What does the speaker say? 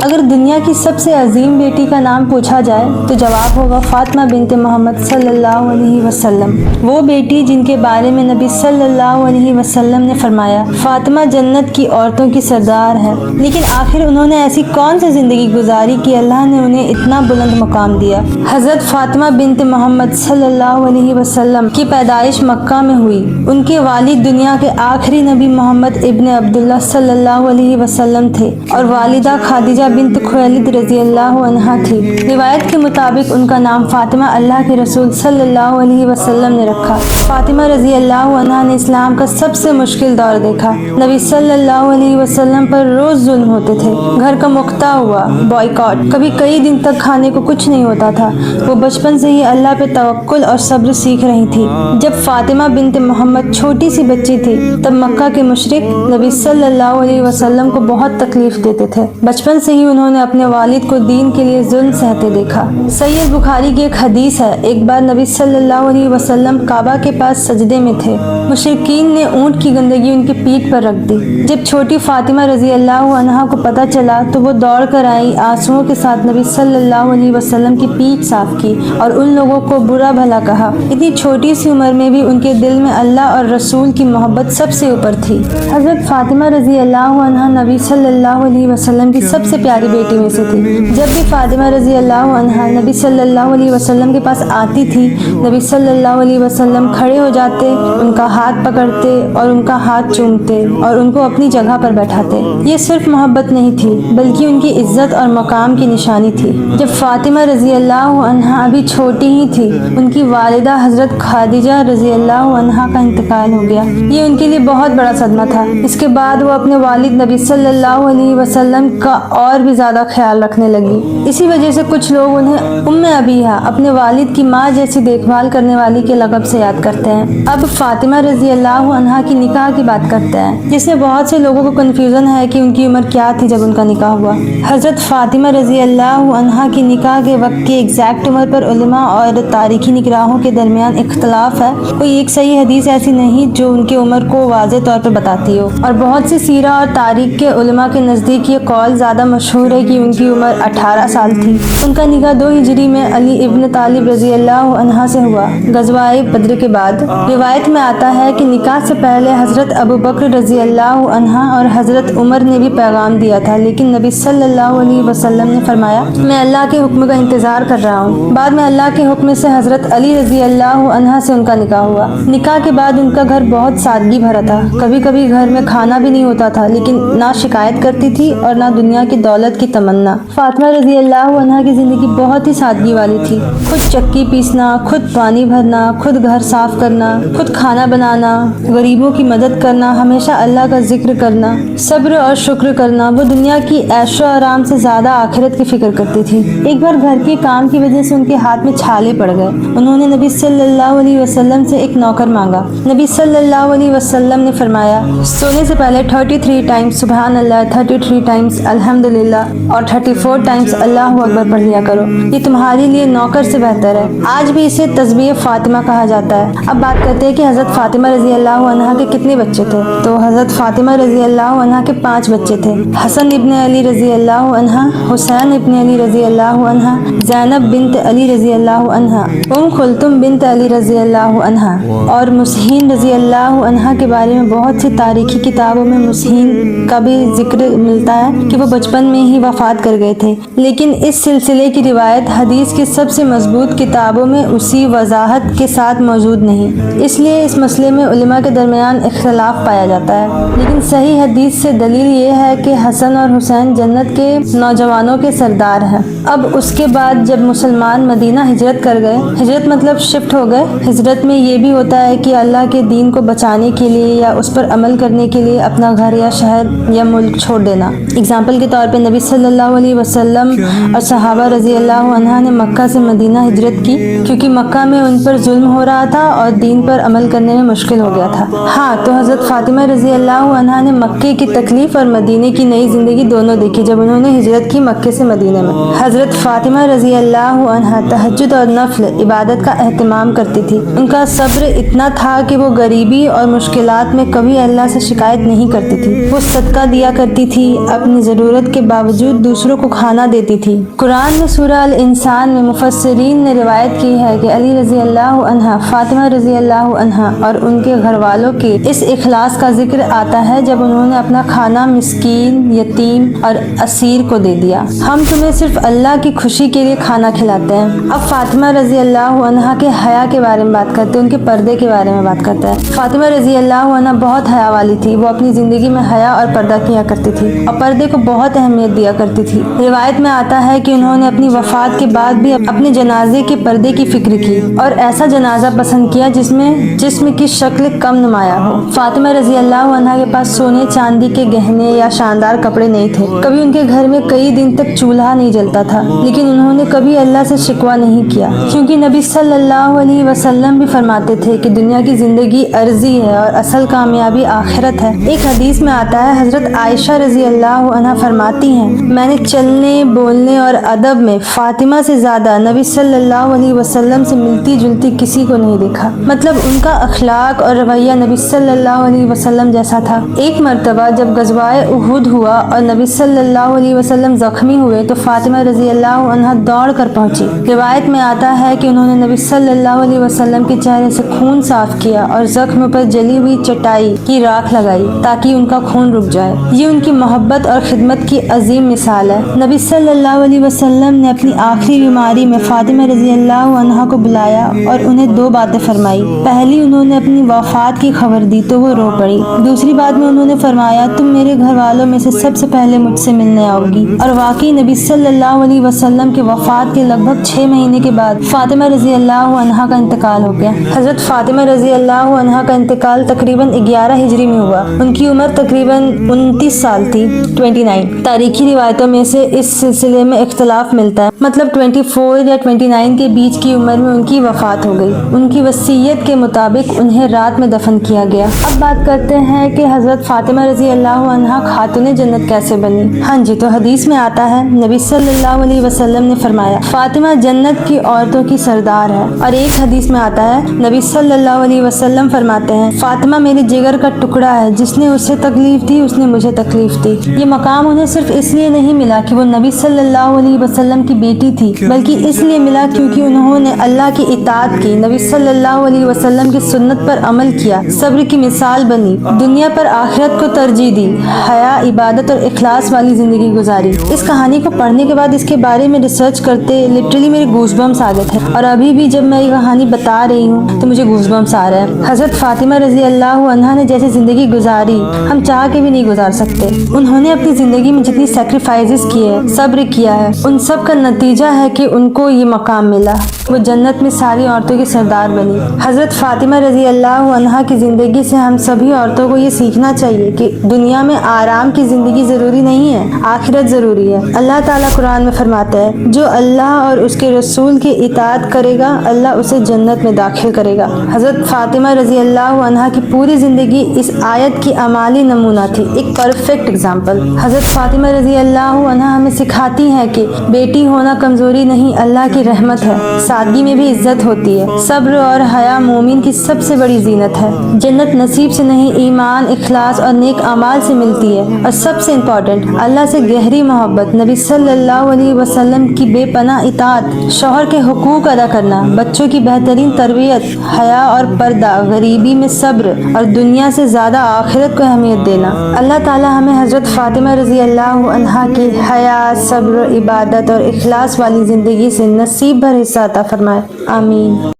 اگر دنیا کی سب سے عظیم بیٹی کا نام پوچھا جائے تو جواب ہوگا فاطمہ بنت محمد صلی اللہ علیہ وسلم، وہ بیٹی جن کے بارے میں نبی صلی اللہ علیہ وسلم نے فرمایا فاطمہ جنت کی عورتوں کی سردار ہے۔ لیکن آخر انہوں نے ایسی کون سی زندگی گزاری کہ اللہ نے انہیں اتنا بلند مقام دیا؟ حضرت فاطمہ بنت محمد صلی اللہ علیہ وسلم کی پیدائش مکہ میں ہوئی۔ ان کے والد دنیا کے آخری نبی محمد ابن عبداللہ صلی اللہ علیہ وسلم تھے اور والدہ خدیجہ بنت خویلد رضی اللہ عنہا تھی۔ روایت کے مطابق ان کا نام فاطمہ اللہ کے رسول صلی اللہ علیہ وسلم نے رکھا۔ فاطمہ رضی اللہ عنہا نے اسلام کا سب سے مشکل دور دیکھا۔ نبی صلی اللہ علیہ وسلم پر روز ظلم ہوتے تھے، گھر کا مقتا ہوا، بائیکاٹ، کبھی کئی دن تک کھانے کو کچھ نہیں ہوتا تھا۔ وہ بچپن سے ہی اللہ پہ توکل اور صبر سیکھ رہی تھی۔ جب فاطمہ بنت محمد چھوٹی سی بچی تھی تب مکہ کے مشرک نبی صلی اللہ علیہ وسلم کو بہت تکلیف دیتے تھے۔ بچپن سے ہی انہوں نے اپنے والد کو دین کے لیے ظلم سہتے دیکھا۔ صحیح بخاری کی ایک حدیث ہے، ایک بار نبی صلی اللہ علیہ وسلم کعبہ کے پاس سجدے میں تھے، مشرکین نے اونٹ کی گندگی ان کی پیٹھ پر رکھ دی۔ جب چھوٹی فاطمہ رضی اللہ عنہا کو پتہ چلا تو وہ دوڑ کر آئی، آنسوؤں کے ساتھ نبی صلی اللہ علیہ وسلم کی پیٹھ صاف کی اور ان لوگوں کو برا بھلا کہا۔ اتنی چھوٹی سی عمر میں بھی ان کے دل میں اللہ اور رسول کی محبت سب سے اوپر تھی۔ حضرت فاطمہ رضی اللہ عنہا نبی صلی اللہ علیہ وسلم کی سب سے پیاری بیٹی میں سے تھی۔ جب بھی فاطمہ رضی اللہ عنہا نبی صلی اللہ علیہ وسلم کے پاس آتی تھی، نبی صلی اللہ علیہ وسلم کھڑے ہو جاتے، ان کا ہاتھ پکڑتے اور ان کا ہاتھ چومتے اور ان کو اپنی جگہ پر بیٹھاتے۔ یہ صرف محبت نہیں تھی بلکہ ان کی عزت اور مقام کی نشانی تھی۔ جب فاطمہ رضی اللہ عنہا ابھی چھوٹی ہی تھی، ان کی والدہ حضرت خدیجہ رضی اللہ عنہا کا انتقال ہو گیا۔ یہ ان کے لیے بہت بڑا صدمہ تھا۔ اس کے بعد وہ اپنے والد نبی صلی اللہ علیہ وسلم کا اور بھی زیادہ خیال رکھنے لگی۔ اسی وجہ سے کچھ لوگ انہیں ام ابیہا، اپنے والد کی ماں جیسی دیکھ بھال کرنے والی کے لقب سے یاد کرتے ہیں۔ اب فاطمہ رضی اللہ عنہا کی نکاح کی بات کرتے ہیں، جس میں بہت سے لوگوں کو کنفیوژن ہے کہ ان کی عمر کیا تھی جب ان کا نکاح ہوا۔ حضرت فاطمہ رضی اللہ عنہا کی نکاح کے وقت کی ایگزیکٹ عمر پر علماء اور تاریخی نگراہوں کے درمیان اختلاف ہے۔ کوئی ایک صحیح حدیث ایسی نہیں جو ان کی عمر کو واضح طور پر بتاتی ہو، اور بہت سی سیرہ اور تاریخ کے علماء کے نزدیک یہ قول زیادہ مشہور ہے کہ ان کی عمر 18 سال تھی۔ ان کا نکاح 2 ہجری میں علی ابن طالب رضی اللہ عنہ سے ہوا، غزوہ بدر کے بعد۔ روایت میں آتا ہے کہ نکاح سے پہلے حضرت ابو بکر رضی اللہ عنہ اور حضرت عمر نے بھی پیغام دیا تھا، لیکن نبی صلی اللہ علیہ وسلم نے فرمایا میں اللہ کے حکم کا انتظار کر رہا ہوں۔ بعد میں اللہ کے حکم سے حضرت علی رضی اللہ عنہ سے ان کا نکاح ہوا۔ نکاح کے بعد ان کا گھر بہت سادگی بھرا تھا، کبھی کبھی گھر میں کھانا بھی نہیں ہوتا تھا، لیکن نہ شکایت کرتی تھی اور نہ دنیا کی دولت کی تمنا۔ فاطمہ رضی اللہ عنہ کی زندگی بہت ہی سادگی والی تھی۔ خود چکی پیسنا، خود پانی بھرنا، خود گھر صاف کرنا، خود کھانا بنانا، غریبوں کی مدد کرنا، ہمیشہ اللہ کا ذکر کرنا، صبر اور شکر کرنا۔ وہ دنیا کی عیش و آرام سے زیادہ آخرت کی فکر کرتی تھی۔ ایک بار گھر کے کام کی وجہ سے ان کے ہاتھ میں چھالے پڑ گئے۔ انہوں نے نبی صلی اللہ علیہ وسلم سے ایک نوکر مانگا۔ نبی صلی اللہ علیہ وسلم نے فرمایا سونے سے پہلے 33 ٹائمز سبحان اللہ، 33 ٹائمز الحمدللہ اور 34 ٹائمز اللہ اکبر پڑھ لیا کرو، یہ تمہارے لیے نوکر سے بہتر ہے۔ آج بھی اسے تسبیح فاطمہ کہا جاتا ہے۔ اب بات کرتے ہیں کہ حضرت فاطمہ رضی اللہ عنہا کے کتنے بچے تھے۔ تو حضرت فاطمہ رضی اللہ عنہا کے 5 بچے تھے، حسن ابن علی رضی اللہ عنہ، حسین ابن علی رضی اللہ عنہ، زینب بنت علی رضی اللہ عنہ، ام کلثوم بنت علی رضی اللہ عنہ اور مسہین رضی اللہ عنہ کے بارے میں بہت سی تاریخی کتابوں میں مسہین کا بھی ذکر ملتا ہے کہ وہ بچپن میں ہی وفات کر گئے تھے، لیکن اس سلسلے کی روایت حدیث کی سب سے مضبوط کتابوں میں اسی وضاحت کے ساتھ موجود نہیں، اس لیے اس مسئلے میں علماء کے درمیان اختلاف پایا جاتا ہے۔ لیکن صحیح حدیث سے دلیل یہ ہے کہ حسن اور حسین جنت کے نوجوانوں کے سردار ہیں۔ اب اس کے بعد جب مسلمان مدینہ ہجرت کر گئے، ہجرت مطلب شفٹ ہو گئے، ہجرت میں یہ بھی ہوتا ہے کہ اللہ کے دین کو بچانے کے لیے یا اس پر عمل کرنے کے لیے اپنا گھر یا شہر یا ملک چھوڑ دینا۔ اگزامپل کے طور پہ نبی صلی اللہ علیہ وسلم اور صحابہ رضی اللہ عنہ نے مکہ سے مدینہ ہجرت کی کیونکہ مکہ میں ان پر ظلم ہو رہا تھا اور دین پر عمل کرنے میں मुश्किल हो गया था। हाँ, तो हज़रत फातिमा रज़ी अल्लाह अन्हा ने मक्के की तकलीफ और मदीने की नई ज़िंदगी दोनों देखी जब उन्होंने हिजरत की मक्के से मदीने में। हज़रत फातिमा रज़ी अल्लाह अन्हा तहज्जुद और नफ्ल इबादत का एहतमाम करती थी। उनका सब्र इतना था कि वो गरीबी और मुश्किलात में कभी अल्लाह से शिकायत नहीं करती थी। वो सदका दिया करती थी, अपनी ज़रूरत के बावजूद दूसरों को खाना देती थी। कुरान में सूरह अल इंसान में मुफस्सिरीन ने रिवायत की है कि अली रज़ी अल्लाह अन्हा, फातिमा रज़ी अल्लाह अन्हा और उनके घर वालों के इस इखलास का जिक्र आता है जब उन्होंने अपना खाना मिस्कीन, यतीम और असीर को दे दिया। हम तुम्हें सिर्फ अल्लाह की खुशी के लिए खाना खिलाते हैं। अब फातिमा रज़ी अल्लाह अन्हा के हया के बारे में बात करते हैं, उनके पर्दे के बारे में बात करते हैं। फातिमा रज़ी अल्लाह अन्हा बहुत हया वाली थी। वो अपनी ज़िंदगी में हया और पर्दा किया करती थी और पर्दे को बहुत अहमियत दिया करती थी। रिवायत में आता है कि उन्होंने अपनी वफात के बाद भी अपने जनाजे के पर्दे की फिक्र की और ऐसा जनाजा पसंद किया जिसमें की शक्ल कम नुमाया हो। फातिमा रज़ी अल्लाह अन्हा के पास सोने चांदी के गहने या शानदार कपड़े नहीं थे। कभी उनके घर में कई दिन तक चूल्हा नहीं जलता था, लेकिन उन्होंने कभी अल्लाह से शिकवा नहीं किया, क्योंकि नबी सल्लल्लाहु अलैहि वसल्लम भी फरमाते थे कि दुनिया की जिंदगी अर्जी है और असल कामयाबी आखिरत है। एक हदीस में आता है, हजरत आयशा रज़ी अल्लाह अन्हा फरमाती हैं, मैंने चलने, बोलने और अदब में फातिमा से ज्यादा नबी सल्लल्लाहु अलैहि वसल्लम से मिलती जुलती किसी को नहीं देखा। मतलब उनका अखलाक और रवैया नबी सल्लल्लाहु अलैहि वसल्लम जैसा था। एक मर्तबा जब गज़वाए उहुद हुआ और नबी सल्लल्लाहु अलैहि वसल्लम जख्मी हुए तो फातिमा रज़ी अल्लाह अन्हा दौड़ कर पहुंची। रिवायत में आता है कि उन्होंने नबी सल्लल्लाहु अलैहि वसल्लम के चेहरे से खून साफ किया और जख्म पर जली हुई चटाई की राख लगाई ताकि उनका खून रुक जाए। ये उनकी मोहब्बत और खिदमत की अजीम मिसाल है। नबी सल्लल्लाहु अलैहि वसल्लम ने अपनी आखिरी बीमारी में फातिमा रज़ी अल्लाह अन्हा को बुलाया और उन्हें दो बातें फरमाई। पहली, उन्होंने अपनी वफात की खबर दी तो वो रो पड़ी। दूसरी बात में उन्होंने फरमाया, तुम मेरे घर वालों में से सबसे पहले मुझसे मिलने आओगी। और वाकई नबी सल्लल्लाहु अलैहि वसल्लम के वफात के लगभग 6 महीने के बाद फातिमा रज़ी अल्लाह अन्हा का इंतकाल हो गया। हज़रत फातिमा रज़ी अल्लाह अन्हा का इंतकाल तकरीबन 11 हिजरी में हुआ। उनकी उम्र तकरीबन 29 साल थी, 29। तारीखी रिवायतों में से इस सिलसिले में इख्तलाफ मिलता है, मतलब 24 या 29 के बीच की उम्र में उनकी वफात हो गई। उनकी वसीयत के मुताबिक उन्हें रात में दफन किया गया। अब बात करते हैं कि हज़रत फातिमा रज़ी अल्लाह अन्हा खातूने जन्नत कैसे बनी। हाँ जी, तो हदीस में आता है, नबी सल्लल्लाहु अलैहि वसल्लम ने फरमाया, फातिमा जन्नत की औरतों की सरदार है। और एक हदीस में आता है, नबी सल्लल्लाहु अलैहि वसल्लम फरमाते हैं, फातिमा मेरे जिगर का टुकड़ा है, जिसने उसे तकलीफ दी उसने मुझे तकलीफ दी। ये मकाम उन्हें सिर्फ इसलिए नहीं मिला कि वो नबी सल्लल्लाहु अलैहि वसल्लम की बेटी थी, बल्कि इसलिए मिला क्योंकि उन्होंने अल्लाह की इताअत की, नबी सल्लल्लाहु अलैहि वसल्लम की सुन्नत पर अमल किया, सब्र की मिसाल बनी, दुनिया पर आखिरत को तरजीह दी, हया, इबादत और इखलास वाली जिंदगी गुजारी। इस कहानी को पढ़ने के बाद इसके बारे में रिसर्च करते लिटरली मेरे गूज़बम्स आ गए थे और अभी भी जब मैं ये कहानी बता रही हूँ तो मुझे गूज़बम्स आ रहे हैं। हज़रत फातिमा रज़ी अल्लाह अन्हा ने जैसी जिंदगी गुजारी हम चाह के भी नहीं गुजार सकते। उन्होंने अपनी जिंदगी में जितनी सैक्रिफाइसेस किए, सब्र किया है, उन सब का नतीजा है कि उनको ये मकाम मिला। वो जन्नत में सारी औरतों की सरदार बनी। हज़रत फातिमा रज़ी अल्लाह अन्हा की ज़िंदगी से हम सभी औरतों को ये सीखना चाहिए कि दुनिया में आराम की ज़िंदगी ज़रूरी नहीं है, आखिरत ज़रूरी है। अल्लाह ताला कुरान में फरमाता है, जो अल्लाह और उसके रसूल की इताअत करेगा अल्लाह उसे जन्नत में दाखिल करेगा। हज़रत फातिमा रज़ी अल्लाह अन्हा की पूरी ज़िंदगी इस आयत की अमाली नमूना थी, एक परफेक्ट एग्जाम्पल। हज़रत फातिमा रज़ी अल्लाह अन्हा हमें सिखाती हैं कि बेटी होना कमज़ोरी नहीं, अल्लाह की रहमत है। सादगी में भी इज्जत होती है। सब्र और हया मोमिन की सबसे बड़ी जीनत है। जन्नत नसीब से नहीं, ईमान, इखलास और नेक अमाल से मिलती है। और सबसे इम्पोर्टेंट, अल्लाह से गहरी मोहब्बत, नबी सल्लल्लाहु अलैहि वसल्लम की बेपनाह इताअत, शौहर के हुकूक अदा करना, बच्चों की बेहतरीन तरबियत, हया और पर्दा, गरीबी में सब्र और दुनिया से ज़्यादा आखिरत को अहमियत देना। अल्लाह ताला हमें हज़रत फातिमा रज़ी अल्लाह अन्हा की हया, सब्र, इबादत और इखलास वाली ज़िंदगी से नसीब भर हिस्सा अता फरमाए। आमीन।